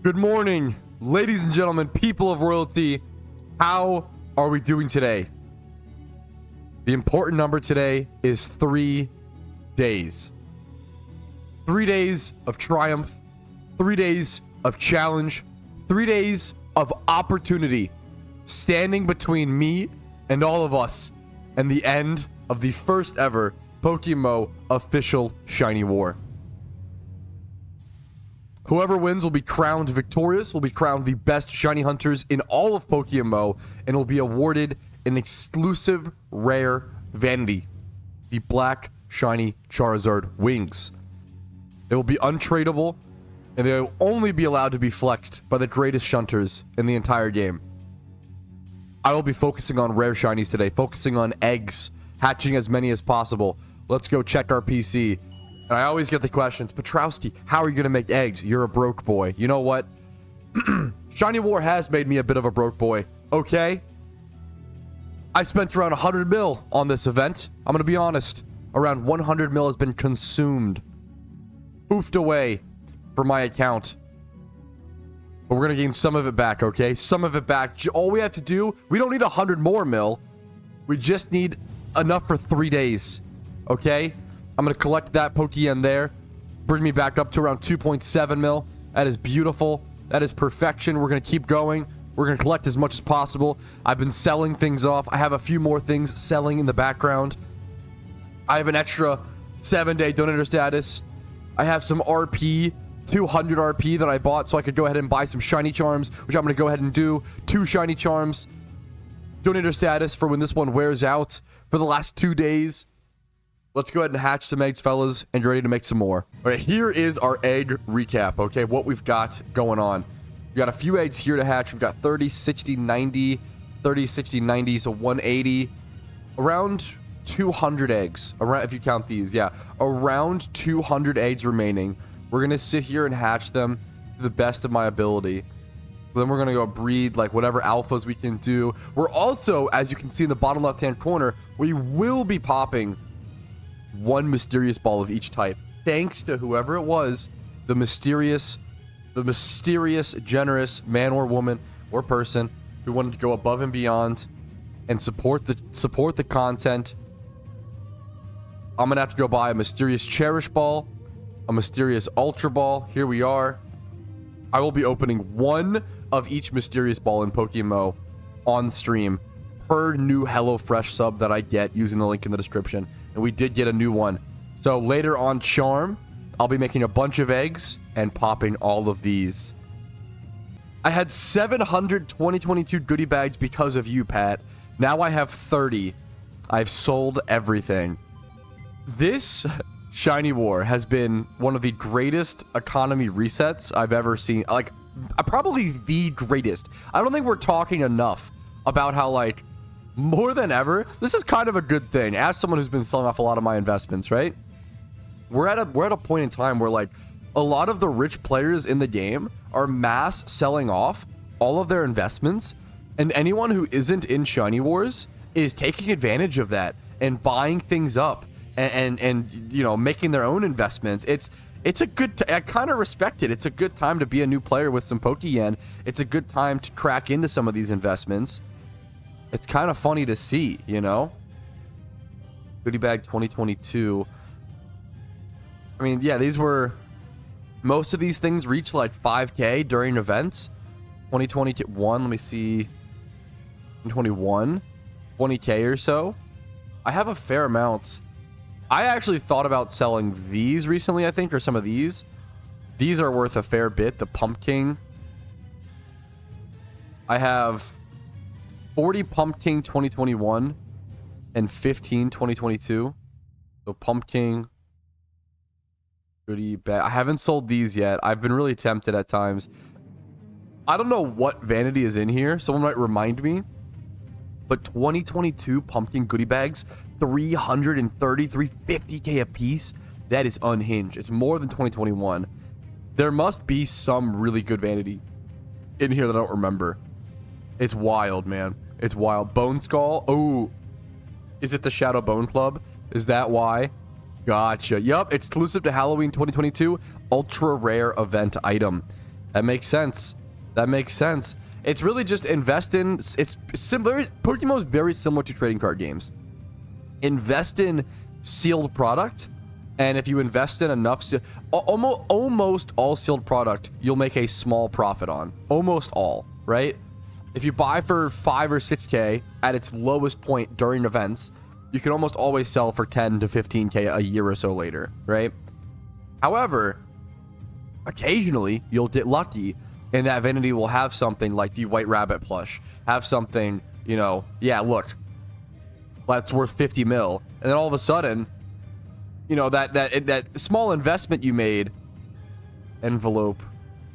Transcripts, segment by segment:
Good morning, ladies and gentlemen, people of royalty. How are we doing today? The important number today is 3 days. 3 days of triumph, 3 days of challenge, 3 days of opportunity standing between me and all of us and the end of the first ever PokeMMO official Shiny War. Whoever wins will be crowned victorious, will be crowned the best shiny hunters in all of PokeMMO, and will be awarded an exclusive rare vanity, the Black Shiny Charizard Wings. They will be untradeable, and they will only be allowed to be flexed by the greatest shunters in the entire game. I will be focusing on rare shinies today, focusing on eggs, hatching as many as possible. Let's go check our PC. And I always get the questions, Patrouski, how are you going to make eggs? You're a broke boy. You know what? Shiny War has made me a bit of a broke boy, okay? I spent around 100 mil on this event. I'm going to be honest. Around 100 mil has been consumed, poofed away from my account. But we're going to gain some of it back, okay? Some of it back. All we have to do, we don't need 100 more mil. We just need enough for 3 days, okay? I'm going to collect that Pokeyen there. Bring me back up to around 2.7 mil. That is beautiful. That is perfection. We're going to keep going. We're going to collect as much as possible. I've been selling things off. I have a few more things selling in the background. I have an extra 7-day donator status. I have some RP, 200 RP that I bought so I could go ahead and buy some shiny charms, which I'm going to go ahead and do. 2 shiny charms. Donator status for when this one wears out for the last 2 days. Let's go ahead and hatch some eggs, fellas, and you're ready to make some more. All right, here is our egg recap, okay? What we've got going on. We got a few eggs here to hatch. We've got 30, 60, 90, 30, 60, 90, so 180. Around 200 eggs, around, if you count these, yeah. Around 200 eggs remaining. We're going to sit here and hatch them to the best of my ability. Then we're going to go breed, like, whatever alphas we can do. We're also, as you can see in the bottom left-hand corner, we will be popping 1 mysterious ball of each type, thanks to whoever it was, the mysterious, generous man or woman or person who wanted to go above and beyond and support the content. I'm gonna have to go buy a mysterious cherish ball, a mysterious ultra ball. Here we are. I will be opening 1 of each mysterious ball in PokeMMO on stream per new HelloFresh sub that I get using the link in the description. And we did get a new one. So later on Charm, I'll be making a bunch of eggs and popping all of these. I had 700 2022 goodie bags because of you, Pat. Now I have 30. I've sold everything. This Shiny War has been one of the greatest economy resets I've ever seen. Like, probably the greatest. I don't think we're talking enough about how, like, more than ever, this is kind of a good thing. As someone who's been selling off a lot of my investments, right? We're at a point in time where, like, a lot of the rich players in the game are mass selling off all of their investments, and anyone who isn't in Shiny Wars is taking advantage of that and buying things up and you know, making their own investments. It's a good I kind of respect it. It's a good time to be a new player with some Pokeyen. It's a good time to crack into some of these investments. It's kind of funny to see, you know? Goodie bag 2022. I mean, yeah, these were... Most of these things reach like 5K during events. 2021, let me see. 2021. 20K or so. I have a fair amount. I actually thought about selling these recently, I think, or some of these. These are worth a fair bit. The Pumpkin. I have 40 Pumpkin 2021 and 15 2022. So Pumpkin, goodie bag. I haven't sold these yet. I've been really tempted at times. I don't know what vanity is in here. Someone might remind me. But 2022 Pumpkin goodie bags, 330, 350K a piece. That is unhinged. It's more than 2021. There must be some really good vanity in here that I don't remember. It's wild, man. It's wild. Bone Skull. Oh, is it the Shadow Bone Club? Is that why? Gotcha. Yup, it's exclusive to Halloween 2022. Ultra rare event item. That makes sense. That makes sense. It's really just invest in. It's similar. PokeMMO is very similar to trading card games. Invest in sealed product, and if you invest in enough, almost all sealed product, you'll make a small profit on. Almost all, right? If you buy for 5 or 6K at its lowest point during events, you can almost always sell for 10 to 15K a year or so later, right? However, occasionally you'll get lucky, and that vanity will have something like the White Rabbit plush, have something, you know, yeah, look, that's worth 50 mil, and then all of a sudden, you know, that small investment you made, envelope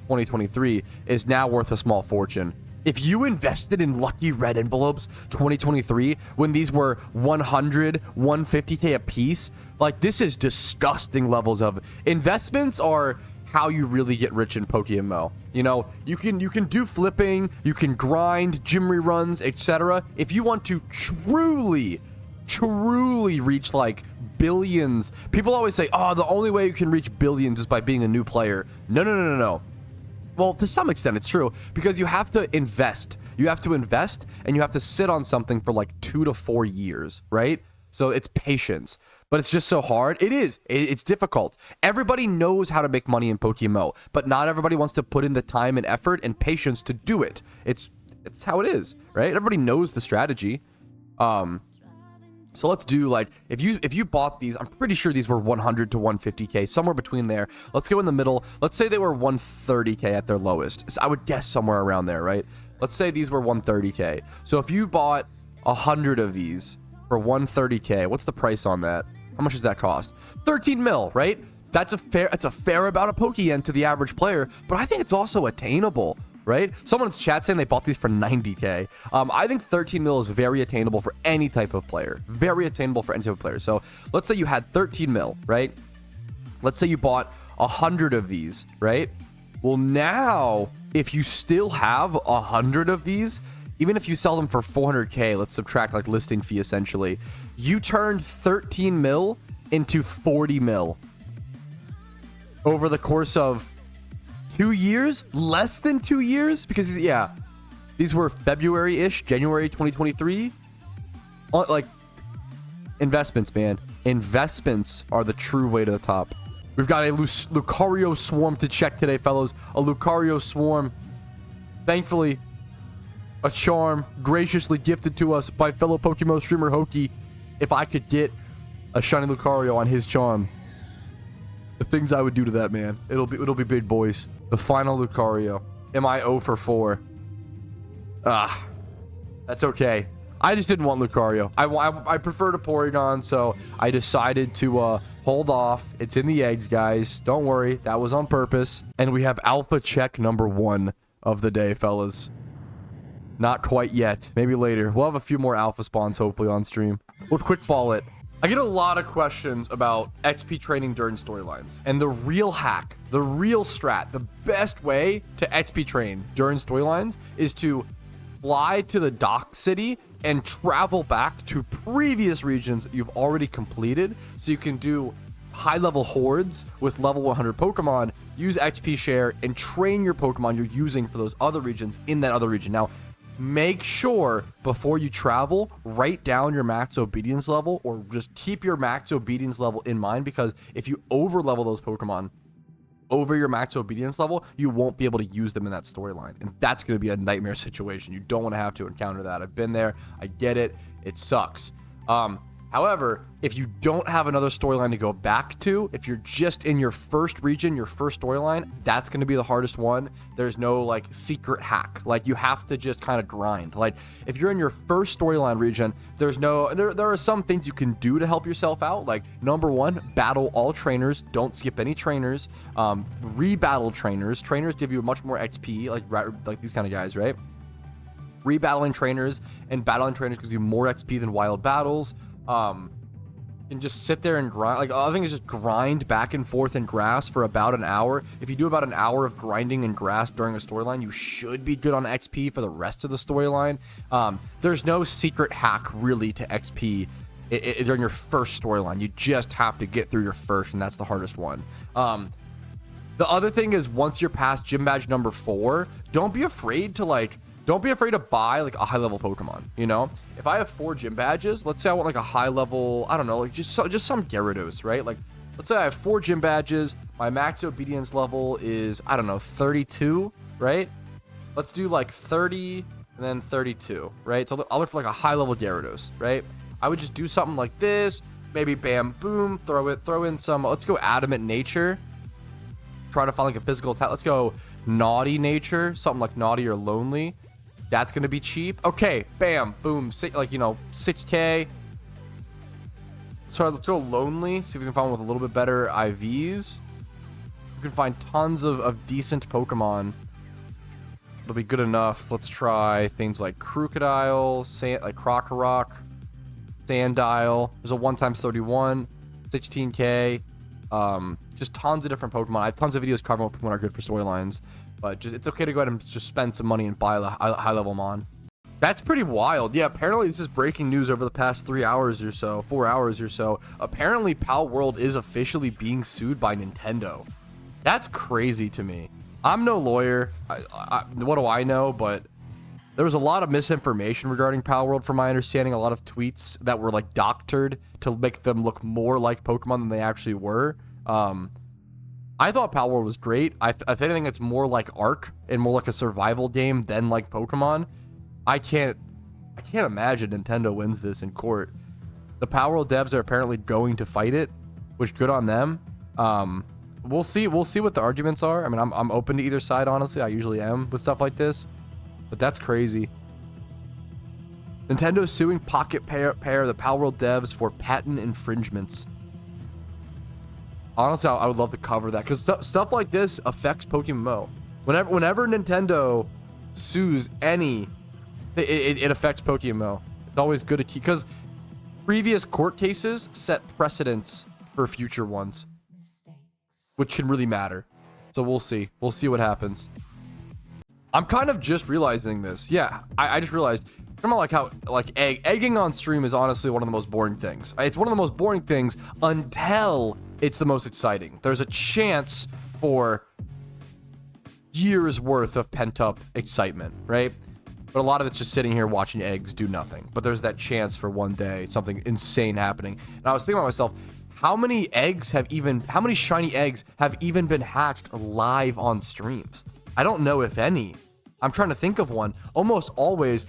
2023, is now worth a small fortune. If you invested in lucky red envelopes 2023 when these were 100, 150K a piece, like, this is disgusting levels of investments are how you really get rich in PokeMMO. You know, you can do flipping, you can grind, gym reruns, etc. If you want to truly reach like billions, people always say, oh, the only way you can reach billions is by being a new player. No. Well, to some extent it's true, because you have to invest. You have to invest, and you have to sit on something for like 2 to 4 years, right? So it's patience, but it's just so hard. It is. It's difficult. Everybody knows how to make money in PokeMMO, but not everybody wants to put in the time and effort and patience to do it. It's how it is, right? Everybody knows the strategy. So let's do, like, if you bought these, I'm pretty sure these were 100 to 150K, somewhere between there. Let's go in the middle. Let's say they were 130K at their lowest. So I would guess somewhere around there, right? Let's say these were 130K. So if you bought 100 of these for 130K, what's the price on that? How much does that cost? 13 mil, right? That's a fair amount of Pokeyen to the average player, but I think it's also attainable, right? Someone's chat saying they bought these for 90K. I think 13 mil is very attainable for any type of player. Very attainable for any type of player. So let's say you had 13 mil, right? Let's say you bought 100 of these, right? Well, now, if you still have 100 of these, even if you sell them for 400K, let's subtract like listing fee essentially, you turned 13 mil into 40 mil over the course of 2 years, less than 2 years, because yeah, these were February-ish, January 2023. Like, investments, man. Investments are the true way to the top. We've got a Lucario Swarm to check today, fellows. A Lucario Swarm. Thankfully, a charm graciously gifted to us by fellow PokeMMO streamer Hoki. If I could get a shiny Lucario on his charm, the things I would do to that man, it'll be big, boys. The final Lucario. Am I 0 for 4? That's okay. I just didn't want Lucario. I prefer to Porygon, so I decided to hold off. It's in the eggs, guys. Don't worry, that was on purpose. And we have alpha check number 1 of the day, fellas. Not quite yet. Maybe later. We'll have a few more alpha spawns hopefully on stream. We'll quick ball it. I get a lot of questions about XP training during storylines, and the real hack, the real strat, the best way to XP train during storylines is to fly to the dock city and travel back to previous regions that you've already completed, so you can do high-level hordes with level 100 Pokemon, use XP share, and train your Pokemon you're using for those other regions in that other region. Now, make sure before you travel, write down your max obedience level, or just keep your max obedience level in mind, because if you over level those Pokemon over your max obedience level, you won't be able to use them in that storyline, and that's going to be a nightmare situation. You don't want to have to encounter that. I've been there. I get it. It sucks. However, if you don't have another storyline to go back to, if you're just in your first region, your first storyline, that's going to be the hardest one. There's no like secret hack. Like, you have to just kind of grind. Like, if you're in your first storyline region, there are some things you can do to help yourself out. Like, number 1, battle all trainers. Don't skip any trainers. Rebattle trainers. Trainers give you much more XP, like these kind of guys, right? Rebattling trainers and battling trainers gives you more XP than wild battles. And just sit there and grind. Like, the other thing is just grind back and forth in grass for about an hour. If you do about an hour of grinding in grass during a storyline, you should be good on XP for the rest of the storyline. There's no secret hack really to XP during your first storyline. You just have to get through your first, and that's the hardest one. The other thing is, once you're past gym badge number 4, don't be afraid to buy like a high level Pokemon. You know, if I have 4 gym badges, let's say I want like a high level, I don't know, like just some Gyarados, right? Like, let's say I have 4 gym badges, my max obedience level is, I don't know, 32, right? Let's do like 30 and then 32, right? So I'll look for like a high level Gyarados, right? I would just do something like this, maybe bam, boom, throw in some, let's go Adamant Nature. Try to find like a physical attack. Let's go Naughty Nature, something like Naughty or Lonely. That's going to be cheap. Okay, bam, boom, like, you know, 6K. So let's go Lonely, see if we can find one with a little bit better IVs. We can find tons of decent Pokemon. It'll be good enough. Let's try things like Crocodile, like Crocorock, Sandile. There's a 1x31, 16K. Just tons of different Pokemon. I have tons of videos covering what Pokemon are good for storylines, but it's okay to go ahead and just spend some money and buy a high level Mon. That's pretty wild. Yeah, apparently this is breaking news over the past 3 hours or so, 4 hours or so. Apparently Palworld is officially being sued by Nintendo. That's crazy to me. I'm no lawyer. What do I know? But there was a lot of misinformation regarding Palworld, from my understanding. A lot of tweets that were like doctored to make them look more like Pokemon than they actually were. I thought Palworld was great. If anything, it's more like Ark and more like a survival game than like Pokemon. I can't imagine Nintendo wins this in court. The Palworld devs are apparently going to fight it, which good on them. We'll see what the arguments are. I mean, I'm open to either side, honestly. I usually am with stuff like this, but that's crazy. Nintendo suing Pocket Pair, the Palworld devs, for patent infringements. Honestly, I would love to cover that, because stuff like this affects PokeMMO. Whenever Nintendo sues any, it affects PokeMMO. It's always good to keep, because previous court cases set precedents for future ones, which can really matter. So we'll see. We'll see what happens. I'm kind of just realizing this. Yeah, I just realized. I'm not like how egging on stream is honestly one of the most boring things. It's one of the most boring things until it's the most exciting. There's a chance for years worth of pent up excitement, right? But a lot of it's just sitting here watching eggs do nothing. But there's that chance for one day something insane happening. And I was thinking about myself, how many shiny eggs have even been hatched live on streams? I don't know if any. I'm trying to think of one. Almost always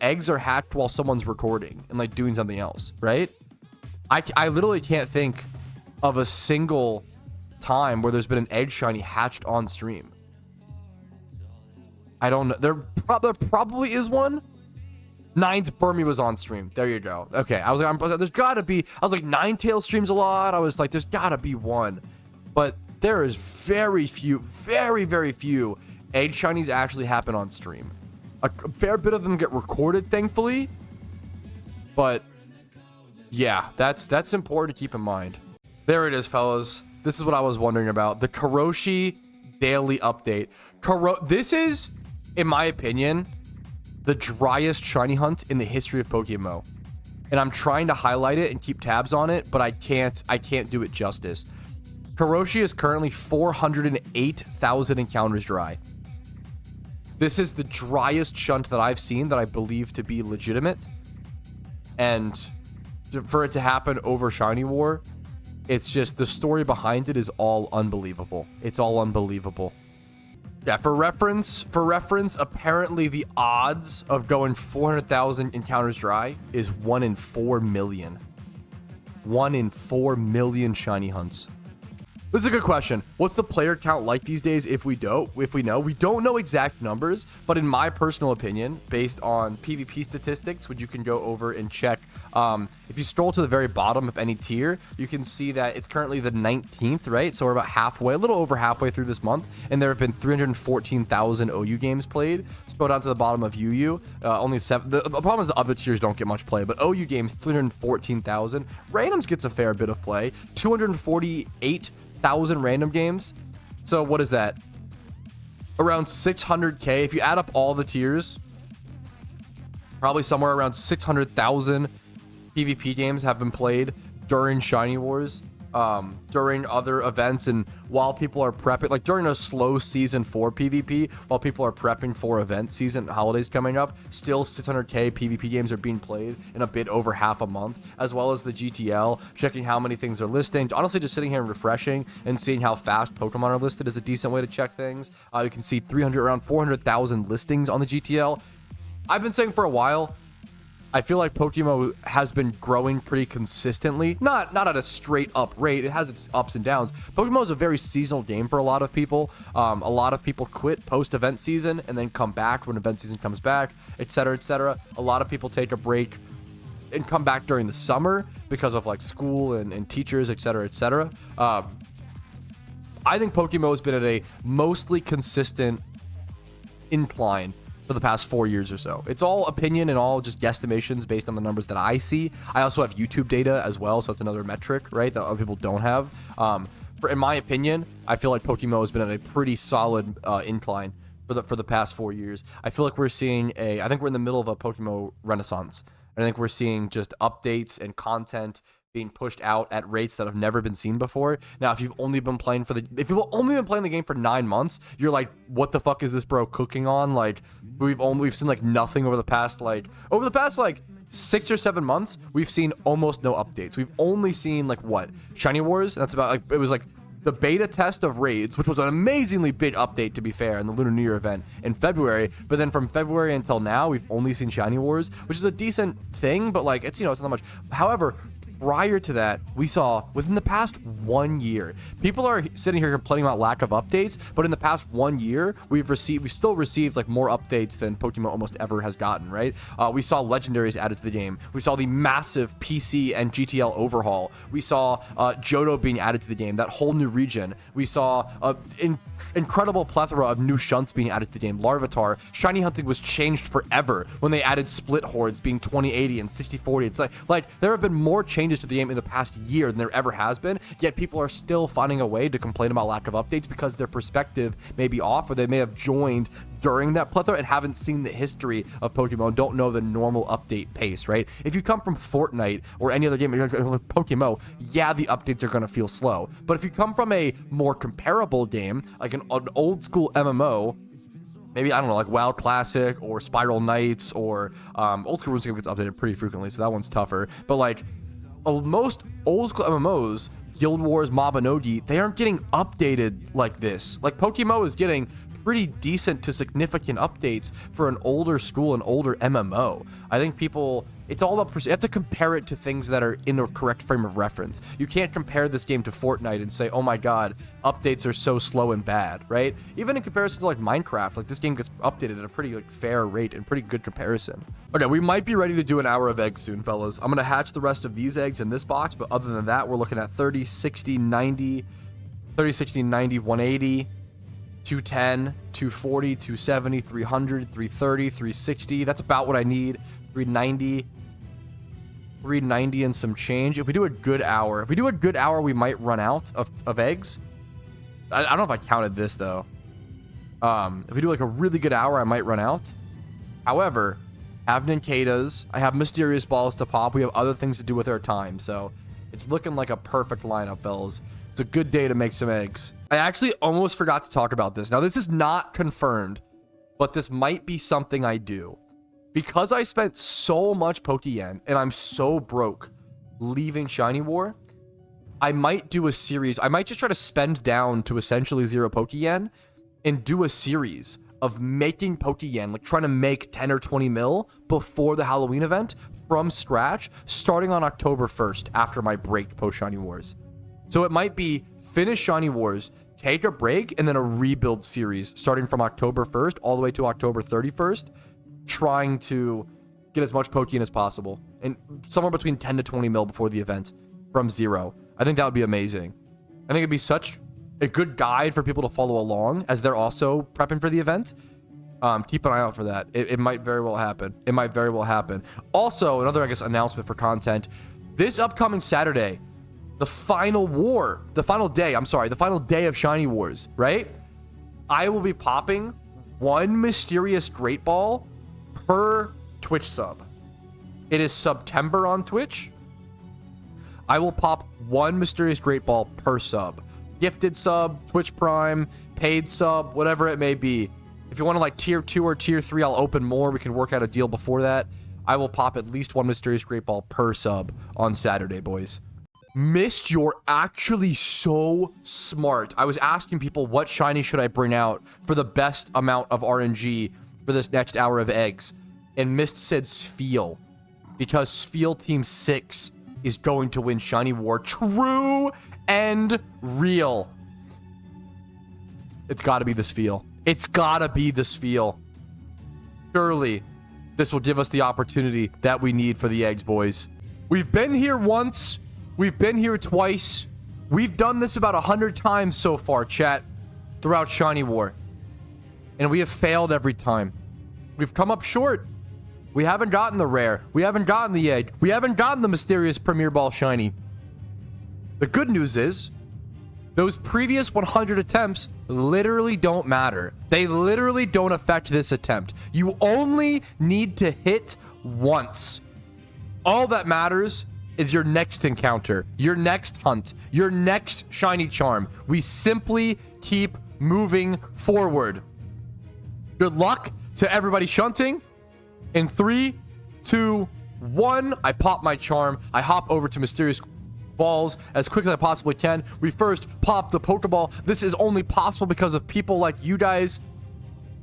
eggs are hatched while someone's recording and like doing something else, right? I literally can't think of a single time where there's been an egg shiny hatched on stream. I don't know. There probably is one. Nine's Burmy was on stream. There you go. Okay, I was like, there's gotta be. I was like, Ninetale streams a lot. I was like, there's gotta be one, but there is very few, very few egg shinies actually happen on stream. A fair bit of them get recorded, thankfully. But yeah, that's important to keep in mind. There it is, fellas. This is what I was wondering about. The Karoshi daily update. This is, in my opinion, the driest shiny hunt in the history of PokeMMO. And I'm trying to highlight it and keep tabs on it, but I can't do it justice. Karoshi is currently 408,000 encounters dry. This is the driest shunt that I've seen that I believe to be legitimate. And for it to happen over Shiny War, it's just, the story behind it is all unbelievable. It's all unbelievable. Yeah, for reference, apparently the odds of going 400,000 encounters dry is 1 in 4 million. 1 in 4 million shiny hunts. This is a good question. What's the player count like these days if we know? We don't know exact numbers, but in my personal opinion, based on PvP statistics, which you can go over and check, if you scroll to the very bottom of any tier, you can see that it's currently the 19th, right? So we're about halfway, a little over halfway through this month, and there have been 314,000 OU games played. Scroll down to the bottom of UU, only 7. The problem is the other tiers don't get much play, but OU games, 314,000. Randoms gets a fair bit of play, 248,000 random games. So what is that? Around 600k. If you add up all the tiers, probably somewhere around 600,000 PvP games have been played during Shiny Wars, during other events. And while people are prepping, like during a slow season for PvP, while people are prepping for event season, holidays coming up, still 600k PvP games are being played in a bit over half a month, as well as the GTL, checking how many things are listing. Honestly, just sitting here and refreshing and seeing how fast Pokemon are listed is a decent way to check things. You can see around 400,000 listings on the GTL. I've been saying for a while, I feel like PokeMMO has been growing pretty consistently, not at a straight up rate. It has its ups and downs. PokeMMO is a very seasonal game for a lot of people. A lot of people quit post event season and then come back when event season comes back, etc., etc. A lot of people take a break and come back during the summer because of like school and teachers, etc., etc. I think PokeMMO has been at a mostly consistent incline for the past 4 years or so. It's all opinion and all just guesstimations based on the numbers that I see. I also have YouTube data as well, so it's another metric, right, that other people don't have. In my opinion, I feel like PokeMMO has been at a pretty solid incline for the past 4 years. I feel like we're seeing I think we're in the middle of a PokeMMO renaissance. I think we're seeing just updates and content being pushed out at rates that have never been seen before. Now, if you've only been playing the game for 9 months, you're like, what the fuck is this bro cooking on? Like, we've seen like nothing over the past 6 or 7 months. We've seen almost no updates. We've only seen like what, Shiny Wars, and that's about like, it was like the beta test of raids, which was an amazingly big update, to be fair, in the Lunar New Year event in February. But then from February until now, we've only seen Shiny Wars, which is a decent thing, but like, it's, it's not much. However, prior to that, we saw within the past 1 year, people are sitting here complaining about lack of updates, but in the past 1 year, we've still received like more updates than PokeMMO almost ever has gotten, right? We saw legendaries added to the game. We saw the massive PC and GTL overhaul. We saw Johto being added to the game, that whole new region. We saw incredible plethora of new shunts being added to the game. Larvitar, shiny hunting was changed forever when they added split hordes being 2080 and 6040. It's like there have been more changes to the game in the past year than there ever has been, yet people are still finding a way to complain about lack of updates because their perspective may be off, or they may have joined during that plethora and haven't seen the history of Pokemon and don't know the normal update pace, right? If you come from Fortnite or any other game with PokeMMO, yeah, the updates are going to feel slow. But if you come from a more comparable game, like an old school MMO, maybe, I don't know, like WoW Classic or Spiral Knights, or old school rules game gets updated pretty frequently, so that one's tougher. But like most old school MMOs, Guild Wars, Mabinogi, they aren't getting updated like this. Like PokeMMO is getting pretty decent to significant updates for an older school and older MMO. I think people, it's all about, you have to compare it to things that are in the correct frame of reference. You can't compare this game to Fortnite and say, oh my god, updates are so slow and bad, right? Even in comparison to like Minecraft, like this game gets updated at a pretty like fair rate and pretty good comparison. Okay, we might be ready to do an hour of eggs soon, fellas. I'm gonna hatch the rest of these eggs in this box, but other than that, we're looking at 30, 60, 90, 30, 60, 90, 180, 210, 240, 270, 300, 330, 360. That's about what I need. 390 and some change. If we do a good hour, we might run out of eggs. I don't know if I counted this though. If we do like a really good hour, I might run out. However, I have Ninkadas, I have Mysterious Balls to pop. We have other things to do with our time, so it's looking like a perfect lineup, fellas. It's a good day to make some eggs. I actually almost forgot to talk about this. Now, this is not confirmed, but this might be something I do. Because I spent so much Pokeyen and I'm so broke leaving Shiny War, I might do a series. I might just try to spend down to essentially 0 Pokeyen and do a series of making Pokeyen, like trying to make 10 or 20 mil before the Halloween event from scratch, starting on October 1st after my break post Shiny Wars. So it might be finish Shiny Wars, take a break, and then a rebuild series starting from October 1st all the way to October 31st, trying to get as much Pokeyen as possible, and somewhere between 10 to 20 mil before the event from 0. I think that would be amazing. I think it'd be such a good guide for people to follow along as they're also prepping for the event. Keep an eye out for that. It might very well happen. It might very well happen. Also, another, I guess, announcement for content. This upcoming Saturday, the final day of Shiny Wars, right? I will be popping one mysterious Great Ball per Twitch sub. It is September on Twitch. I will pop one mysterious Great Ball per sub. gifted sub, Twitch Prime, paid sub, whatever it may be. If you want to like tier 2 or tier 3, I'll open more. We can work out a deal before that. I will pop at least one mysterious great ball per sub on Saturday, boys. Mist, you're actually so smart. I was asking people what shiny should I bring out for the best amount of RNG for this next hour of eggs. And Mist said Spheal. Because Spheal Team 6 is going to win Shiny War. True and real. It's got to be the Spheal. It's gotta be the Spheal. Surely, this will give us the opportunity that we need for the eggs, boys. We've been here once. We've been here twice. We've done this about 100 times so far, chat, throughout Shiny War. And we have failed every time. We've come up short. We haven't gotten the rare. We haven't gotten the egg. We haven't gotten the mysterious Premier Ball Shiny. The good news is, those previous 100 attempts literally don't matter. They literally don't affect this attempt. You only need to hit once. All that matters is your next encounter, your next hunt, your next shiny charm. We simply keep moving forward. Good luck to everybody shunting. In 3, 2, 1, I pop my charm. I hop over to mysterious balls as quick as I possibly can. We first pop the Pokeball. This is only possible because of people like you guys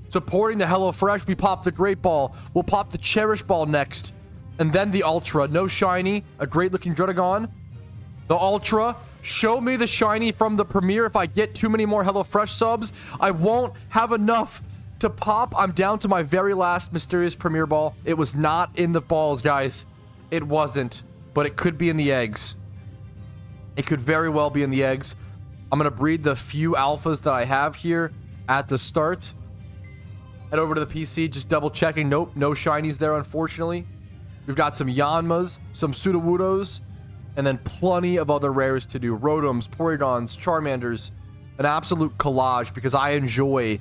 supporting the HelloFresh. We pop the Great Ball. We'll pop the Cherish Ball next. And then the Ultra. No shiny. A great looking Drudagon. The Ultra. Show me the shiny from the Premier. If I get too many more HelloFresh subs, I won't have enough to pop. I'm down to my very last mysterious Premier Ball. It was not in the balls, guys. It wasn't. But it could be in the eggs. It could very well be in the eggs. I'm going to breed the few alphas that I have here at the start. Head over to the PC, just double checking. Nope, no shinies there, unfortunately. We've got some Yanmas, some Sudowoodos, and then plenty of other rares to do. Rotoms, Porygons, Charmanders. An absolute collage because I enjoy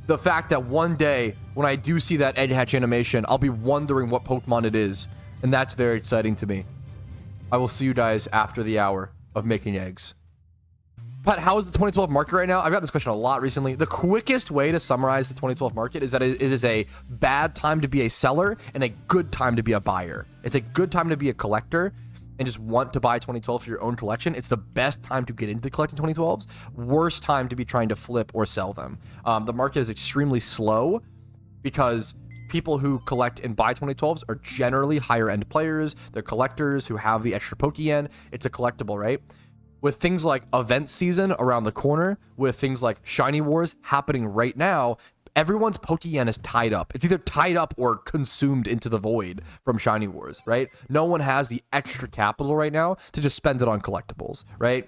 the fact that one day when I do see that egg hatch animation, I'll be wondering what Pokemon it is. And that's very exciting to me. I will see you guys after the hour of making eggs. Pat, how is the 2012 market right now? I've got this question a lot recently. The quickest way to summarize the 2012 market is that it is a bad time to be a seller and a good time to be a buyer. It's a good time to be a collector and just want to buy 2012 for your own collection. It's the best time to get into collecting 2012s. Worst time to be trying to flip or sell them. The market is extremely slow because people who collect and buy 2012s are generally higher end players. They're collectors who have the extra Pokeyen. It's a collectible, right? With things like event season around the corner, with things like Shiny Wars happening right now, everyone's Pokeyen is tied up. It's either tied up or consumed into the void from Shiny Wars, right? No one has the extra capital right now to just spend it on collectibles, right?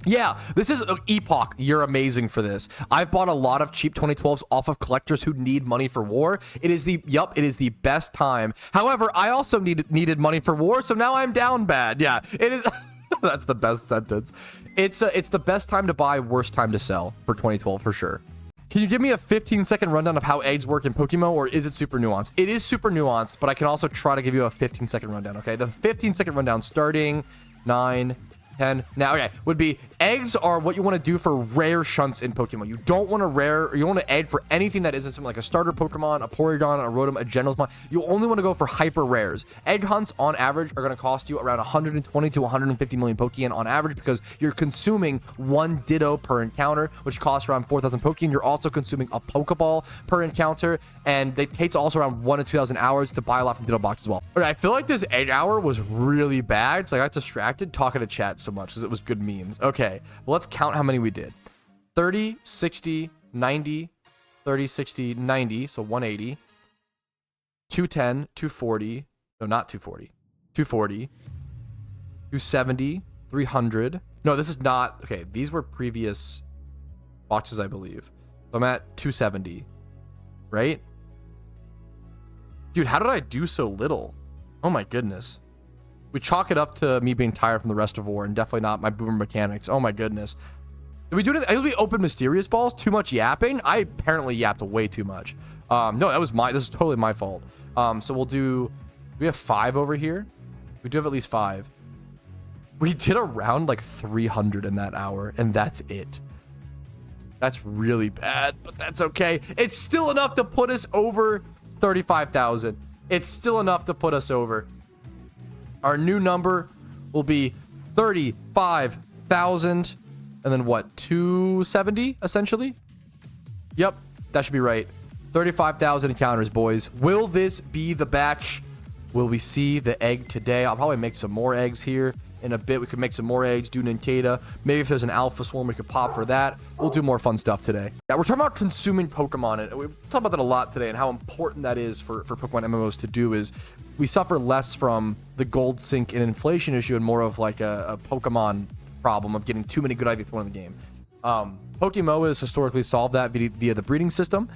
Yeah, this is an epoch. You're amazing for this. I've bought a lot of cheap 2012s off of collectors who need money for war. It is the best time. However, I also needed money for war, so now I'm down bad. Yeah, it is. That's the best sentence. It's the best time to buy, worst time to sell for 2012 for sure. Can you give me a 15-second rundown of how eggs work in PokeMMO, or is it super nuanced? It is super nuanced, but I can also try to give you a 15-second rundown, okay? The 15-second rundown starting 9, 10. Now, okay, would be eggs are what you want to do for rare shunts in Pokemon. You don't want to rare, or you want to egg for anything that isn't something like a starter Pokemon, a Porygon, a Rotom, a Generalsmon. You only want to go for hyper rares. Egg hunts on average are going to cost you around 120 to 150 million Pokeyen on average because you're consuming one Ditto per encounter, which costs around 4,000 Pokeyen. You're also consuming a Pokeball per encounter, and it takes also around 1 to 2,000 hours to buy a lot from Ditto Box as well. Okay, I feel like this egg hour was really bad, so I got distracted talking to chat so much because it was good memes. Okay, well, let's count how many we did. 30, 60, 90, 30, 60, 90, so 180. 210, 240, no, not 240. 240, 270, 300. No, this is not, okay, these were previous boxes, I believe. So I'm at 270, right? Dude, how did I do so little? Oh my goodness. We chalk it up to me being tired from the rest of war and definitely not my boomer mechanics. Oh my goodness. Did we do it? I think we opened mysterious balls. Too much yapping. I apparently yapped way too much. No, this is totally my fault. So we'll do, we have 5 over here. We do have at least 5. We did around like 300 in that hour, and that's it. That's really bad, but that's okay. It's still enough to put us over 35,000. It's still enough to put us over. Our new number will be 35,000. And then what? 270, essentially? Yep, that should be right. 35,000 encounters, boys. Will this be the batch? Will we see the egg today? I'll probably make some more eggs here. In a bit, we could make some more eggs, do Ninkata. Maybe if there's an alpha swarm, we could pop for that. We'll do more fun stuff today. Yeah, we're talking about consuming Pokemon, and we've talked about that a lot today and how important that is for Pokemon MMOs to do. Is we suffer less from the gold sink and inflation issue and more of like a Pokemon problem of getting too many good IV Pokemon in the game. PokeMMO has historically solved that via the breeding system,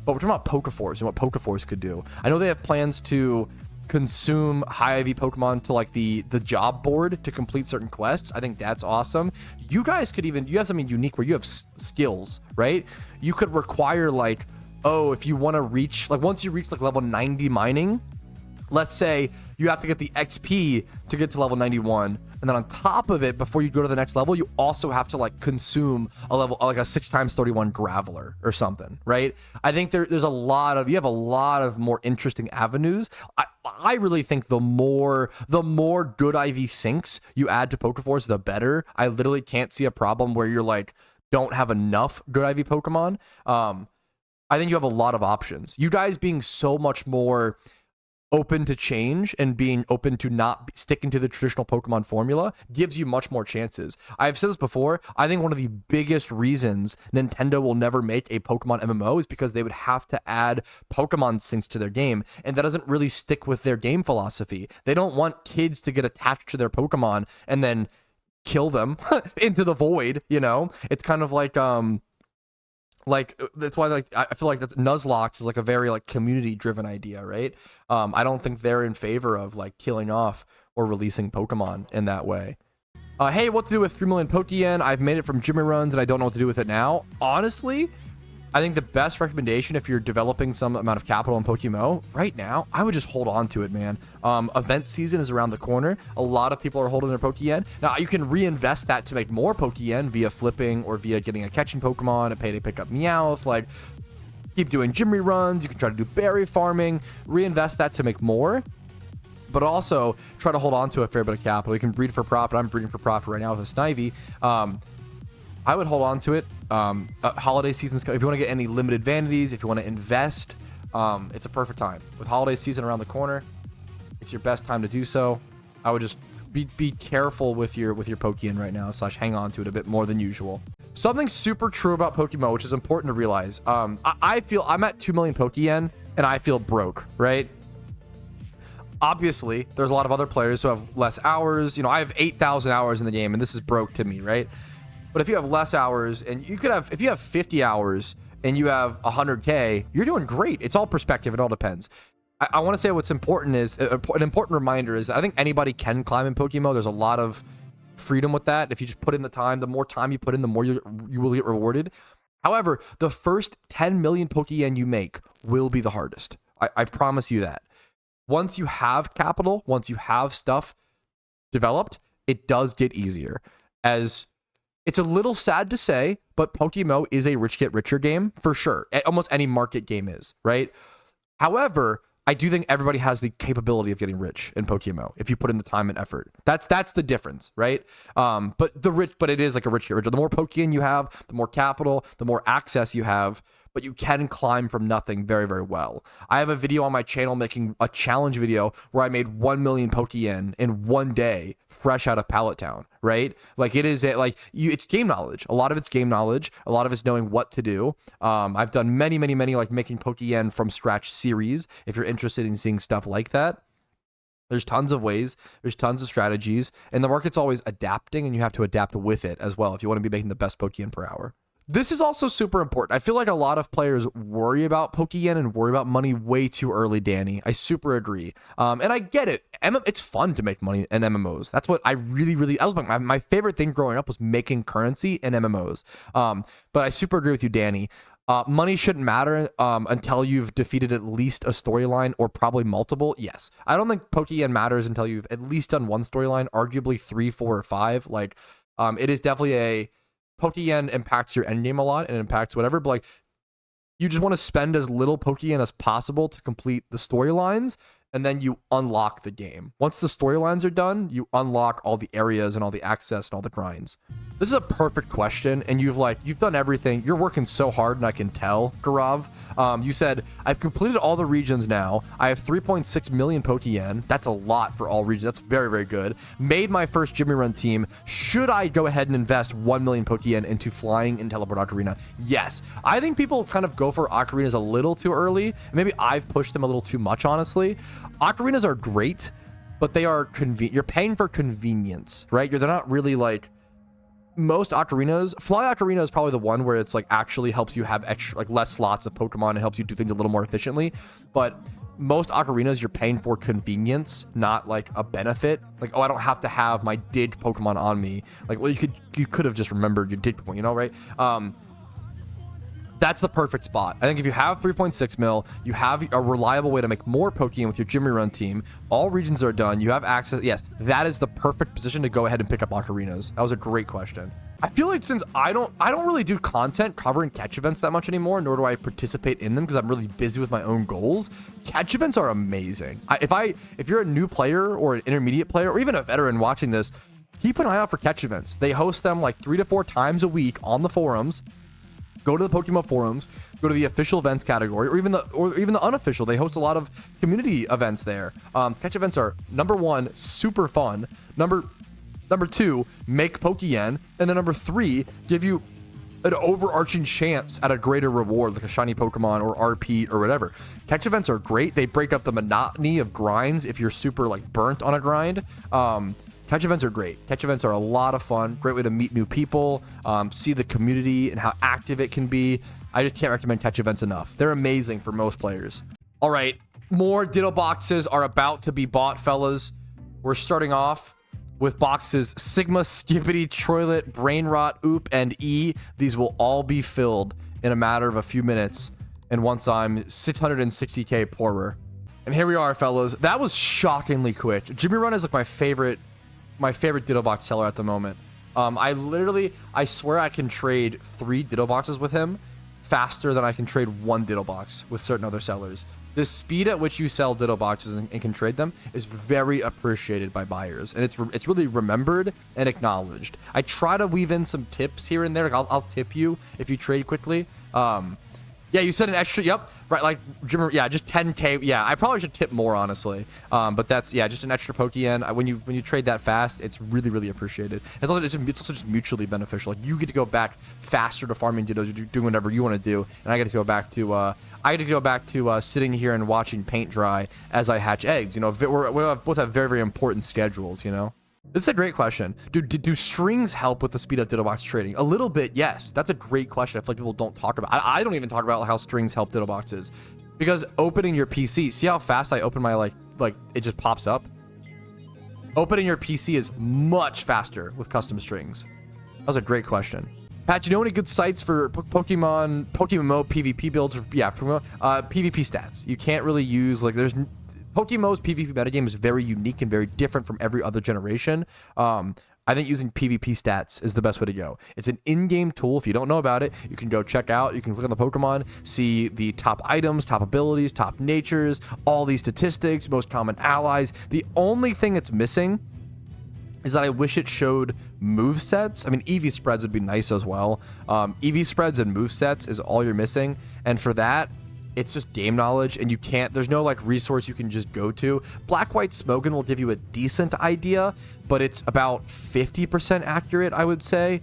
but we're talking about Pokeforce and what Pokeforce could do. I know they have plans to consume high IV Pokemon to like the job board to complete certain quests. I think that's awesome. You guys could even, you have something unique where you have skills, right? You could require like, oh, if you want to reach, like once you reach like level 90 mining, let's say you have to get the XP to get to level 91. And then on top of it, before you go to the next level, you also have to like consume a level, like a 6x31 Graveler or something, right? I think there's a lot of, you have a lot of more interesting avenues. I really think the more good IV sinks you add to Pokeforce, the better. I literally can't see a problem where you're like, don't have enough good IV Pokemon. I think you have a lot of options. You guys being so much more open to change and being open to not sticking to the traditional Pokemon formula gives you much more chances. I've said this before. I think one of the biggest reasons Nintendo will never make a Pokemon MMO is because they would have to add Pokemon syncs to their game, and that doesn't really stick with their game philosophy. They don't want kids to get attached to their Pokemon and then kill them into the void, you know? It's kind of like that's why like I feel like that's Nuzlocke is like a very like community driven idea, right? I don't think they're in favor of like killing off or releasing Pokemon in that way. Hey, what to do with 3 million Pokeyen? I've made it from Jimmy runs and I don't know what to do with it now. Honestly, I think the best recommendation if you're developing some amount of capital in PokeMMO right now, I would just hold on to it, man. Event season is around the corner. A lot of people are holding their Pokeyen. Now, you can reinvest that to make more Pokeyen via flipping or via getting a catching Pokemon, a payday pickup Meowth, like keep doing gym reruns. You can try to do berry farming, reinvest that to make more, but also try to hold on to a fair bit of capital. You can breed for profit. I'm breeding for profit right now with a Snivy. I would hold on to it. Holiday seasons, if you want to get any limited vanities, if you want to invest, it's a perfect time. With holiday season around the corner, it's your best time to do so. I would just be careful with your Pokeyen right now, / hang on to it a bit more than usual. Something super true about PokeMMO, which is important to realize. I feel I'm at 2 million Pokeyen and I feel broke, right? Obviously, there's a lot of other players who have less hours. You know, I have 8,000 hours in the game and this is broke to me, right? But if you have less hours and you could have, if you have 50 hours and you have 100K, you're doing great. It's all perspective. It all depends. I want to say what's important is, an important reminder is that I think anybody can climb in PokeMMO. There's a lot of freedom with that. If you just put in the time, the more time you put in, the more you will get rewarded. However, the first 10 million Pokeyen you make will be the hardest. I promise you that. Once you have capital, once you have stuff developed, it does get easier. As it's a little sad to say, but PokeMMO is a rich get richer game for sure. Almost any market game is, right? However, I do think everybody has the capability of getting rich in PokeMMO if you put in the time and effort. That's the difference, right? But it is like a rich get richer. The more Pokeyen you have, the more capital, the more access you have, but you can climb from nothing very, very well. I have a video on my channel making a challenge video where I made 1 million Pokeyen in one day, fresh out of Pallet Town, right? Like it is it's game knowledge. A lot of it's game knowledge. A lot of it's knowing what to do. I've done many like making Pokeyen from scratch series. If you're interested in seeing stuff like that, there's tons of ways, there's tons of strategies, and the market's always adapting, and you have to adapt with it as well if you want to be making the best Pokeyen per hour. This is also super important. I feel like a lot of players worry about Pokeyen and worry about money way too early, Danny. I super agree. And I get it. It's fun to make money in MMOs. That's what I really, that was my favorite thing growing up was making currency in MMOs. But I super agree with you, Danny. Money shouldn't matter until you've defeated at least a storyline or probably multiple. Yes. I don't think Pokeyen matters until you've at least done one storyline, arguably 3, 4, or 5. Like, it is definitely a... Pokeyen impacts your endgame a lot and impacts whatever, but like, you just want to spend as little Pokeyen as possible to complete the storylines, and then you unlock the game. Once the storylines are done, you unlock all the areas and all the access and all the grinds. This is a perfect question, and you've done everything. You're working so hard, and I can tell, Garav. You said, I've completed all the regions now. I have 3.6 million Pokeyen. That's a lot for all regions. That's very, very good. Made my first Jimmy Run team. Should I go ahead and invest 1 million Pokeyen into flying and teleport Ocarina? Yes. I think people kind of go for Ocarinas a little too early. Maybe I've pushed them a little too much, honestly. Ocarinas are great, but they are convenient. You're paying for convenience, right? They're not really like... Most ocarinas, Fly Ocarina is probably the one where it's like actually helps you have extra, like less slots of Pokemon and helps you do things a little more efficiently. But most ocarinas, you're paying for convenience, not like a benefit. Like, oh, I don't have to have my Dig Pokemon on me. Like, well, you could have just remembered your Dig Pokemon, you know, right? That's the perfect spot. I think if you have 3.6 mil, you have a reliable way to make more Pokeyen with your Jimmy Run team. All regions are done. You have access. Yes, that is the perfect position to go ahead and pick up Ocarinas. That was a great question. I feel like since I don't really do content covering catch events that much anymore, nor do I participate in them because I'm really busy with my own goals. Catch events are amazing. If you're a new player or an intermediate player or even a veteran watching this, keep an eye out for catch events. They host them like 3 to 4 times a week on the forums. Go to the PokeMMO forums, go to the official events category, or even the unofficial. They host a lot of community events there. Catch events are, number 1, super fun. Number 2, make Pokeyen, and then number 3, give you an overarching chance at a greater reward, like a shiny Pokemon or RP or whatever. Catch events are great. They break up the monotony of grinds if you're super like burnt on a grind. Catch events are great. Catch events are a lot of fun. Great way to meet new people, see the community and how active it can be. I just can't recommend catch events enough. They're amazing for most players. All right, more Ditto boxes are about to be bought, fellas. We're starting off with boxes Sigma, Skibbity, Troilet, Brain Rot, Oop, and E. These will all be filled in a matter of a few minutes. And once I'm 660k poorer. And here we are, fellas. That was shockingly quick. Jimmy Run is like my favorite Ditto box seller at the moment. I swear I can trade 3 Ditto boxes with him faster than I can trade 1 Ditto box with certain other sellers. The speed at which you sell Ditto boxes and can trade them is very appreciated by buyers, and it's really remembered and acknowledged. I try to weave in some tips here and there. Like I'll tip you if you trade quickly. Yeah, you said an extra. Yep. Right, like, yeah, just 10k. Yeah, I probably should tip more, honestly. But that's, yeah, just an extra Pokeyen. When you trade that fast, it's really, really appreciated. It's also just mutually beneficial. Like, you get to go back faster to farming Dittos, doing whatever you want to do, and I get to go back to sitting here and watching paint dry as I hatch eggs. You know, we both have very, very important schedules. You know. This is a great question. Do strings help with the speed of Ditto box trading? A little bit, yes. That's a great question. I feel like people don't talk about. I don't even talk about how strings help Ditto boxes, because opening your PC. See how fast I open my like it just pops up. Opening your PC is much faster with custom strings. That was a great question. Pat, do you know any good sites for PokeMMO PvP builds? PvP stats. You can't really use like there's. PokeMMO's PvP metagame is very unique and very different from every other generation. I think using PvP stats is the best way to go. It's an in-game tool. If you don't know about it, you can go check out. You can click on the Pokemon, see the top items, top abilities, top natures, all these statistics, most common allies. The only thing it's missing is that I wish it showed move sets. I mean, EV spreads would be nice as well. EV spreads and move sets is all you're missing. And for that, it's just game knowledge, and there's no like resource you can just go to. Black White Smogon will give you a decent idea, but it's about 50% accurate, I would say,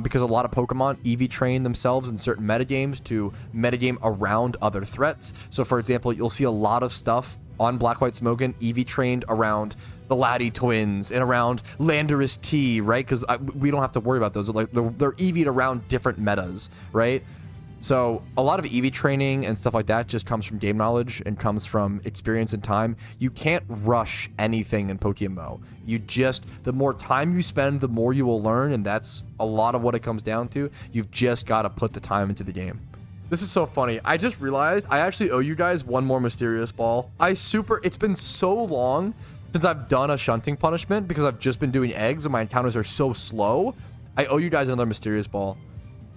because a lot of Pokemon EV train themselves in certain metagames to metagame around other threats. So for example, you'll see a lot of stuff on Black White Smogon EV trained around the Laddie twins and around Landorus T, right? Because we don't have to worry about those. Like they're EV'd around different metas, right? So a lot of EV training and stuff like that just comes from game knowledge and comes from experience and time. You can't rush anything in PokeMMO. The more time you spend, the more you will learn, and that's a lot of what it comes down to. You've just got to put the time into the game. This is so funny. I just realized I actually owe you guys one more mysterious ball. It's been so long since I've done a shunting punishment because I've just been doing eggs and my encounters are so slow. I owe you guys another mysterious ball.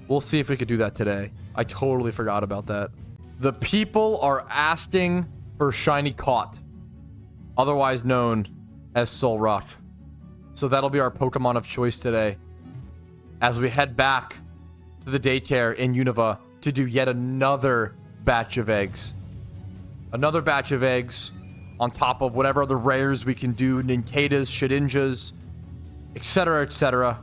We'll see if we could do that today. I totally forgot about that. The people are asking for shiny caught, otherwise known as Soul Rock. So that'll be our Pokemon of choice today as we head back to the daycare in Unova to do yet another batch of eggs. Another batch of eggs on top of whatever other rares we can do, Ninkadas, Shedinjas, etc., etc.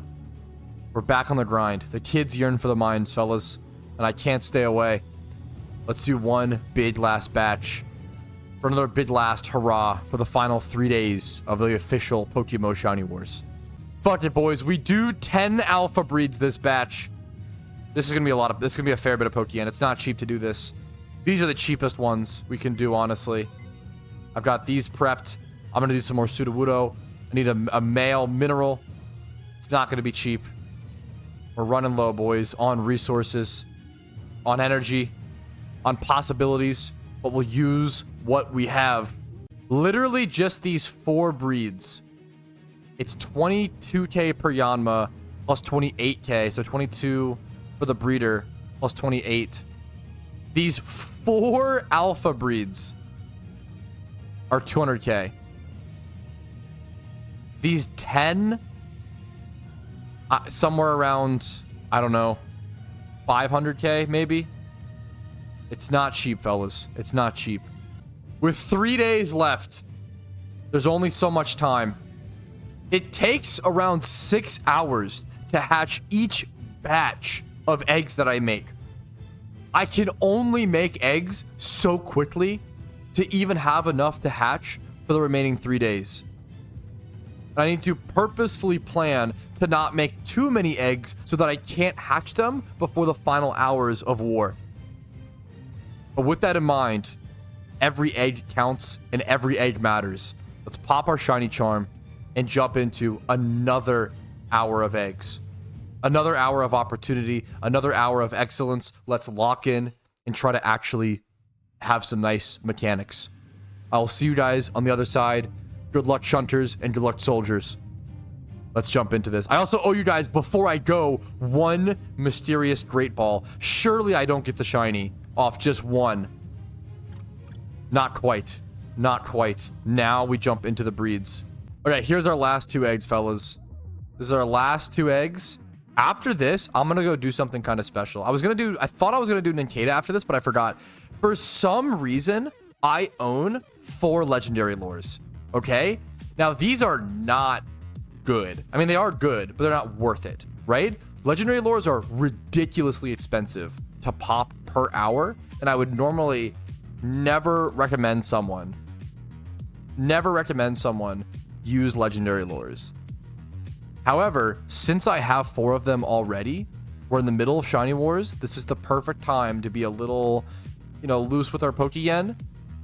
We're back on the grind. The kids yearn for the mines, fellas, and I can't stay away. Let's do one big last batch for another big last hurrah for the final 3 days of the official PokeMMO Shiny Wars. Fuck it, boys. We do 10 alpha breeds this batch. This is gonna be this is gonna be a fair bit of Pokeyen. It's not cheap to do this. These are the cheapest ones we can do, honestly. I've got these prepped. I'm gonna do some more Sudowoodo. I need a male mineral. It's not gonna be cheap. We're running low, boys, on resources, on energy, on possibilities, but we'll use what we have. Literally just these 4 breeds. It's 22k per Yanma plus 28k, so 22 for the breeder plus 28. These 4 alpha breeds are 200k. These 10 somewhere around, I don't know, 500k maybe. It's not cheap, fellas. It's not cheap. With 3 days left, there's only so much time. It takes around 6 hours to hatch each batch of eggs that I make. I can only make eggs so quickly to even have enough to hatch for the remaining 3 days. And I need to purposefully plan to not make too many eggs so that I can't hatch them before the final hours of war. But with that in mind, every egg counts and every egg matters. Let's pop our shiny charm and jump into another hour of eggs. Another hour of opportunity, another hour of excellence. Let's lock in and try to actually have some nice mechanics. I'll see you guys on the other side. Good luck, Shunters, and good luck, Soldiers. Let's jump into this. I also owe you guys, before I go, one mysterious Great Ball. Surely I don't get the shiny off just one. Not quite. Not quite. Now we jump into the breeds. Okay, here's our last 2 eggs, fellas. This is our last 2 eggs. After this, I'm gonna go do something kind of special. I thought I was gonna do Ninkata after this, but I forgot. For some reason, I own 4 legendary lures. Okay? Now, these are not good. I mean, they are good, but they're not worth it, right? Legendary lures are ridiculously expensive to pop per hour, and I would normally never recommend someone use legendary lures. However, since I have 4 of them already, we're in the middle of Shiny Wars. This is the perfect time to be a little, loose with our Pokeyen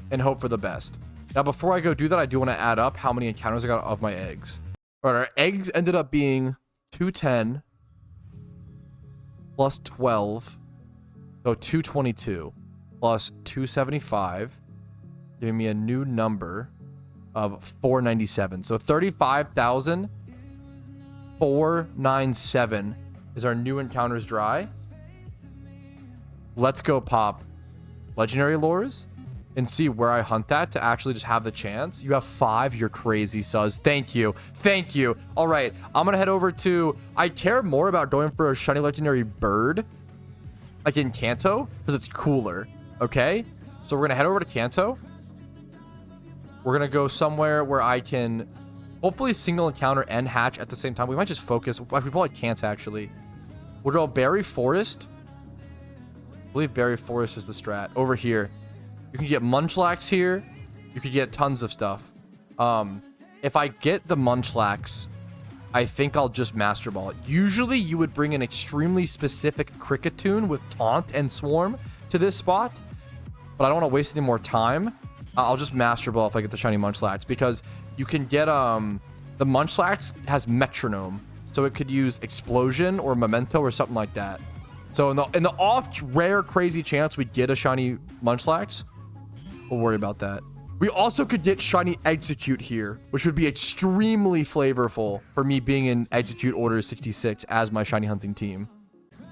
and hope for the best. Now, before I go do that, I do want to add up how many encounters I got of my eggs. All right, our eggs ended up being 210 plus 12. So 222 plus 275, giving me a new number of 497. So 35,497 is our new encounters dry. Let's go pop legendary lures and see where I hunt that to actually just have the chance. You have 5. You're crazy, Suz. Thank you. Thank you. All right. I'm going to head over to... I care more about going for a shiny legendary bird, like in Kanto, because it's cooler. Okay? So we're going to head over to Kanto. We're going to go somewhere where I can hopefully single encounter and hatch at the same time. We might just focus. We probably can't, actually. We'll go Berry Forest. I believe Berry Forest is the strat. Over here. You can get Munchlax here. You could get tons of stuff. If I get the Munchlax, I think I'll just Master Ball it. Usually, you would bring an extremely specific Cricketune with Taunt and Swarm to this spot. But I don't want to waste any more time. I'll just Master Ball if I get the shiny Munchlax. Because you can get... the Munchlax has Metronome. So it could use Explosion or Memento or something like that. So in the off rare crazy chance we get a shiny Munchlax, we'll worry about that. We also could get shiny Execute here, which would be extremely flavorful for me being in Execute Order 66 as my shiny hunting team.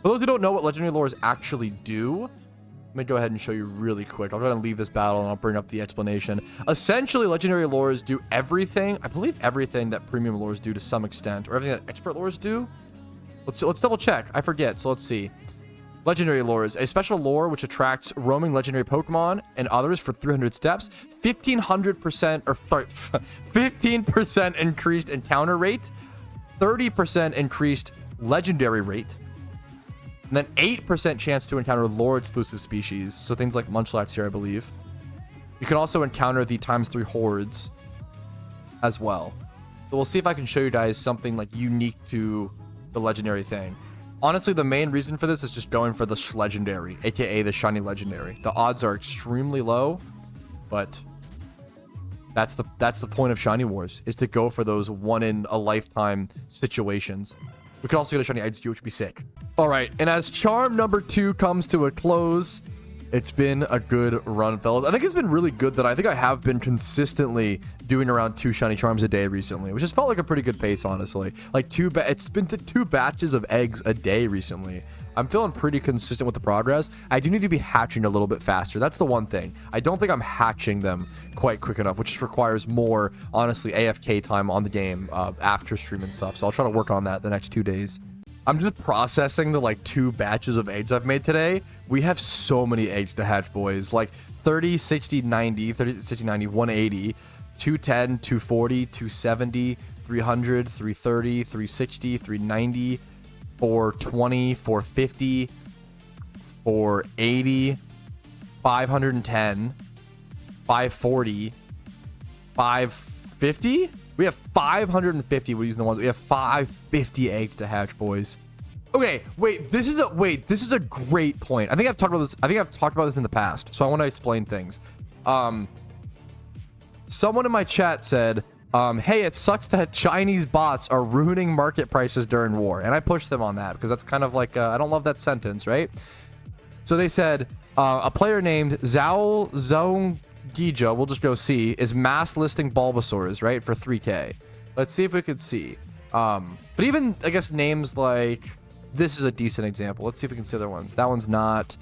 For those who don't know what legendary lures actually do, let me go ahead and show you really quick. I'll go ahead and leave this battle and I'll bring up the explanation. Essentially, legendary lures do everything, I believe everything that premium lures do to some extent, or everything that expert lures do. Let's double check. I forget, so let's see. Legendary lures, a special lure which attracts roaming legendary Pokemon and others for 300 steps, 1500% or 15% increased encounter rate, 30% increased legendary rate, and then 8% chance to encounter lore exclusive species. So things like Munchlax here, I believe. You can also encounter the ×3 hordes as well. So we'll see if I can show you guys something like unique to the legendary thing. Honestly, the main reason for this is just going for the legendary, aka the shiny legendary. The odds are extremely low, but that's the point of Shiny Wars, is to go for those one in a lifetime situations. We could also get a shiny Execute, which would be sick. All right, and as charm number 2 comes to a close, it's been a good run, fellas. I think it's been really good that I think I have been consistently doing around 2 shiny charms a day recently, which has felt like a pretty good pace, honestly. Like it's been 2 batches of eggs a day recently. I'm feeling pretty consistent with the progress. I do need to be hatching a little bit faster. That's the one thing. I don't think I'm hatching them quite quick enough, which requires more, honestly, AFK time on the game after stream and stuff. So I'll try to work on that the next 2 days. I'm just processing the like 2 batches of eggs I've made today. We have so many eggs to hatch, boys. Like 30, 60, 90, 30, 60, 90, 180, 210, 240, 270, 300, 330, 360, 390, 420, 450, 480, 510, 540, 550. We have 550. We're using the ones. We have 550 eggs to hatch, boys. Okay, wait. This is a great point. I think I've talked about this. I think I've talked about this in the past. So I want to explain things. Someone in my chat said, "Hey, it sucks that Chinese bots are ruining market prices during war," and I pushed them on that because that's kind of like I don't love that sentence, right? So they said a player named Zhao Zhong Gijo, we'll just go see, is mass listing Bulbasaurs, right, for 3K. Let's see if we could see. But even, I guess, names like, this is a decent example. Let's see if we can see other ones. That one's not.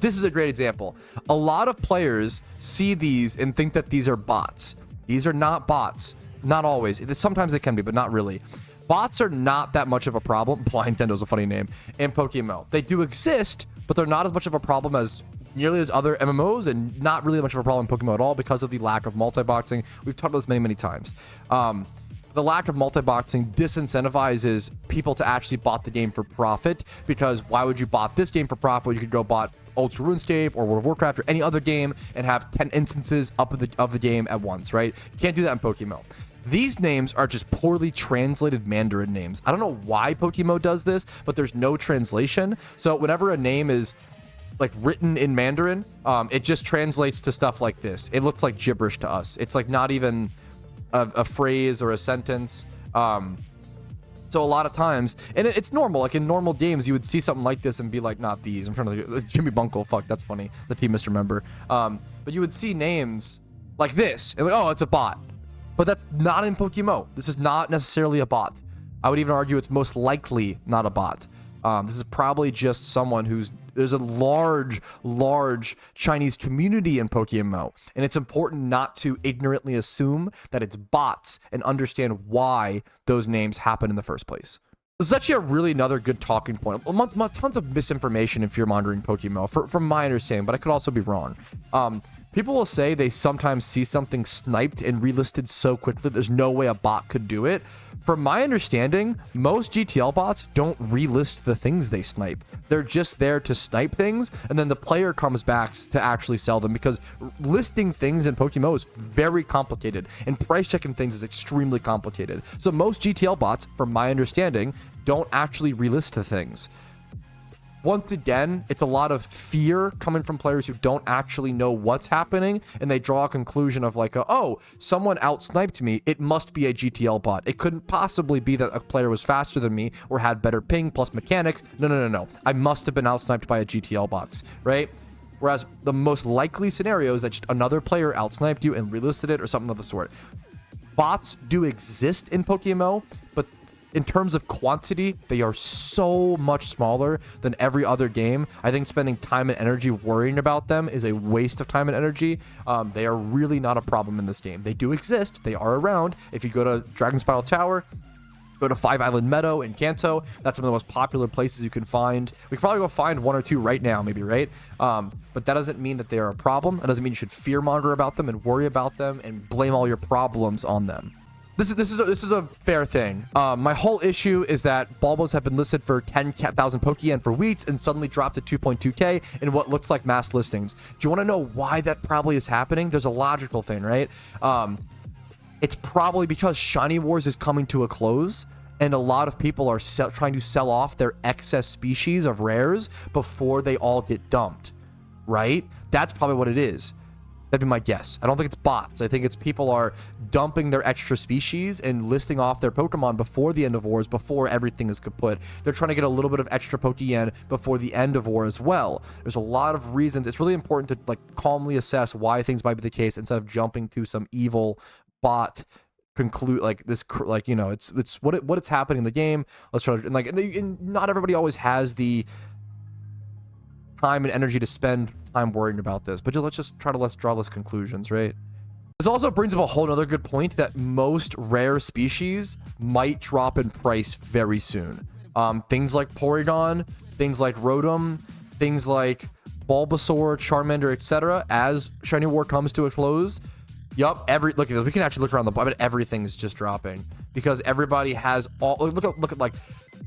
This is a great example. A lot of players see these and think that these are bots. These are not bots. Not always. Sometimes they can be, but not really. Bots are not that much of a problem. Blind Nintendo's a funny name. In PokeMMO. They do exist, but they're not as much of a problem as nearly as other MMOs, and not really much of a problem in PokeMMO at all because of the lack of multi-boxing. We've talked about this many, many times. The lack of multi-boxing disincentivizes people to actually bot the game for profit, because why would you bot this game for profit when you could go bot Old School RuneScape or World of Warcraft or any other game and have 10 instances of the game at once, right? You can't do that in PokeMMO. These names are just poorly translated Mandarin names. I don't know why PokeMMO does this, but there's no translation. So whenever a name is like written in Mandarin, it just translates to stuff like this. It looks like gibberish to us. It's like not even a phrase or a sentence. So a lot of times, and it's normal, like in normal games, you would see something like this and be like, not these. I'm trying to, Jimmy Bunkle, fuck, that's funny. The team misremember. But you would see names like this, and like, oh, it's a bot. But that's not in PokeMMO. This is not necessarily a bot. I would even argue it's most likely not a bot. This is probably just someone who's, there's a large Chinese community in PokeMMO, and it's important not to ignorantly assume that it's bots and understand why those names happen in the first place. This is actually a really another good talking point. Tons of misinformation and fear-mongering PokeMMO, from my understanding, but I could also be wrong. People will say they sometimes see something sniped and relisted so quickly there's no way a bot could do it. From my understanding, most GTL bots don't relist the things they snipe. They're just there to snipe things, and then the player comes back to actually sell them, because listing things in PokeMMO is very complicated, and price checking things is extremely complicated. So most GTL bots, from my understanding, don't actually relist the things. once again, it's a lot of fear coming from players who don't actually know what's happening, and they draw a conclusion of like, oh, someone out-sniped me. It must be a GTL bot. It couldn't possibly be that a player was faster than me or had better ping plus mechanics. No. I must have been out-sniped by a GTL box, right? Whereas the most likely scenario is that just another player out-sniped you and relisted it or something of the sort. Bots do exist in PokeMMO, but in terms of quantity, they are so much smaller than every other game. I think spending time and energy worrying about them is a waste of time and energy. They are really not a problem in this game. They do exist. They are around. If you go to Dragon Spiral Tower, go to Five Island Meadow in Kanto, that's some of the most popular places you can find. We could probably go find one or two right now, maybe, right? But that doesn't mean that they are a problem. That doesn't mean you should fearmonger about them and worry about them and blame all your problems on them. This is a fair thing. My whole issue is that Bulbos have been listed for 10,000 Pokeyen for weeks and suddenly dropped to 2.2k in what looks like mass listings. Do you want to know why that probably is happening? There's a logical thing, right? It's probably because Shiny Wars is coming to a close, and a lot of people are trying to sell off their excess species of rares before they all get dumped, right? That's probably what it is. That'd be my guess. I don't think it's bots. I think it's people are dumping their extra species and listing off their Pokemon before the end of wars, before everything is kaput. They're trying to get a little bit of extra Pokeyen before the end of war as well. There's a lot of reasons. It's really important to like calmly assess why things might be the case instead of jumping to some evil bot conclude like this, like, you know, it's what it's happening in the game. Let's try to, and not everybody always has the time and energy to spend time worrying about this, but let's draw less conclusions, right? This also brings up a whole other good point that most rare species might drop in price very soon. Things like Porygon, things like Rotom, things like Bulbasaur, Charmander, etc. As Shiny War comes to a close, look at this. We can actually look around the but everything's just dropping because everybody has all. Look at like,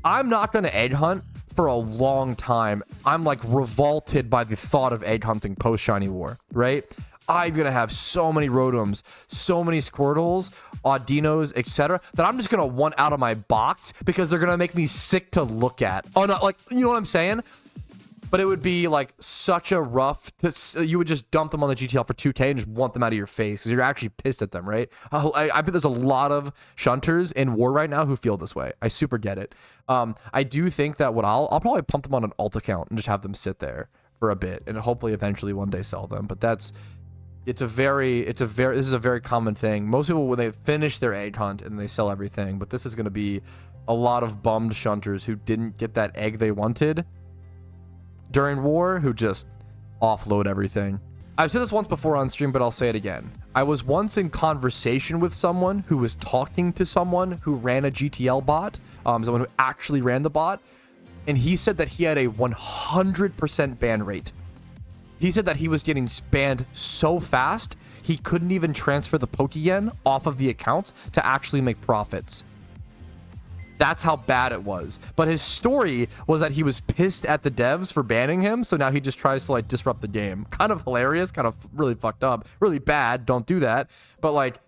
I'm not gonna egg hunt for a long time. I'm like revolted by the thought of egg hunting post Shiny War, right? I'm gonna have so many Rotoms, so many Squirtles, Audinos, etc. that I'm just gonna want out of my box because they're gonna make me sick to look at. Oh no, like, you know what I'm saying? But it would be like such a rough, you would just dump them on the GTL for 2k and just want them out of your face because you're actually pissed at them, right? I bet there's a lot of Shunters in war right now who feel this way. I super get it. I do think that I'll probably pump them on an alt account and just have them sit there for a bit and hopefully eventually one day sell them. But this is a very common thing. Most people, when they finish their egg hunt and they sell everything, but this is going to be a lot of bummed Shunters who didn't get that egg they wanted during war, who just offload everything. I've said this once before on stream, but I'll say it again. I was once in conversation with someone who was talking to someone who ran a GTL bot, someone who actually ran the bot, and he said that he had a 100% ban rate. He said that he was getting banned so fast, he couldn't even transfer the Pokeyen off of the account to actually make profits. That's how bad it was. But his story was that he was pissed at the devs for banning him, so now he just tries to like disrupt the game. Kind of hilarious, kind of really fucked up, really bad. Don't do that. But like,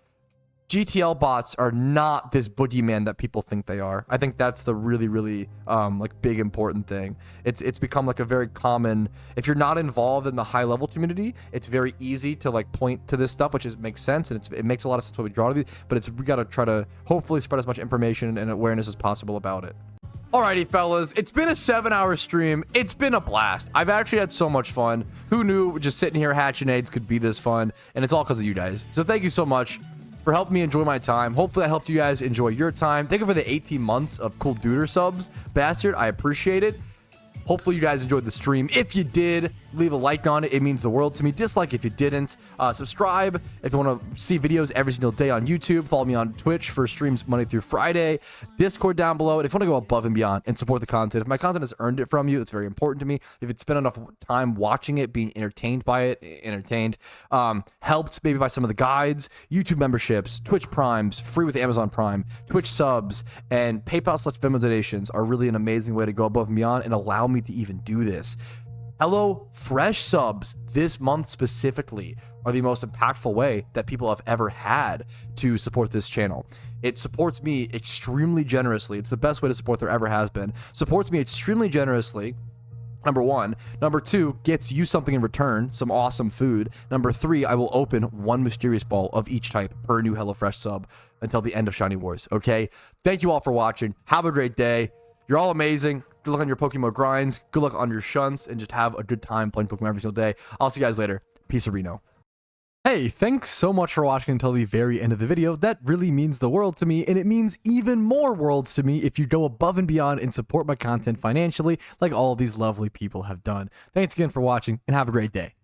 GTL bots are not this boogeyman that people think they are. I think that's the really like big important thing. It's become like a very common, if you're not involved in the high level community, it's very easy to like point to this stuff, which makes sense, and it makes a lot of sense what we draw to these, but we got to try to hopefully spread as much information and awareness as possible about it. Alrighty, fellas, it's been a 7-hour stream. It's been a blast. I've actually had so much fun. Who knew just sitting here hatching eggs could be this fun? And it's all because of you guys. So thank you so much for helping me enjoy my time. Hopefully I helped you guys enjoy your time. Thank you for the 18 months of cool duder subs, bastard. I appreciate it. Hopefully you guys enjoyed the stream. If you did, leave a like on it. It means the world to me. Dislike if you didn't. Subscribe if you want to see videos every single day on YouTube. Follow me on Twitch for streams Monday through Friday. Discord down below. And if you want to go above and beyond and support the content, if my content has earned it from you, it's very important to me. If it's spent enough time watching it, being entertained by it, helped maybe by some of the guides, YouTube memberships, Twitch Primes, free with Amazon Prime, Twitch subs, and PayPal/Venmo donations are really an amazing way to go above and beyond and allow me to even do this. Hello Fresh subs this month specifically are the most impactful way that people have ever had to support this channel. It supports me extremely generously. It's the best way to support there ever has been. Supports me extremely generously Number 1. Number 2 gets you something in return, some awesome food. Number 3, I will open 1 mysterious ball of each type per new HelloFresh sub until the end of Shiny Wars, okay? Thank you all for watching. Have a great day. You're all amazing. Good luck on your PokeMMO grinds. Good luck on your shunts, and just have a good time playing Pokemon every single day. I'll see you guys later. Peace, Reno. Hey, thanks so much for watching until the very end of the video. That really means the world to me, and it means even more worlds to me if you go above and beyond and support my content financially like all of these lovely people have done. Thanks again for watching, and have a great day.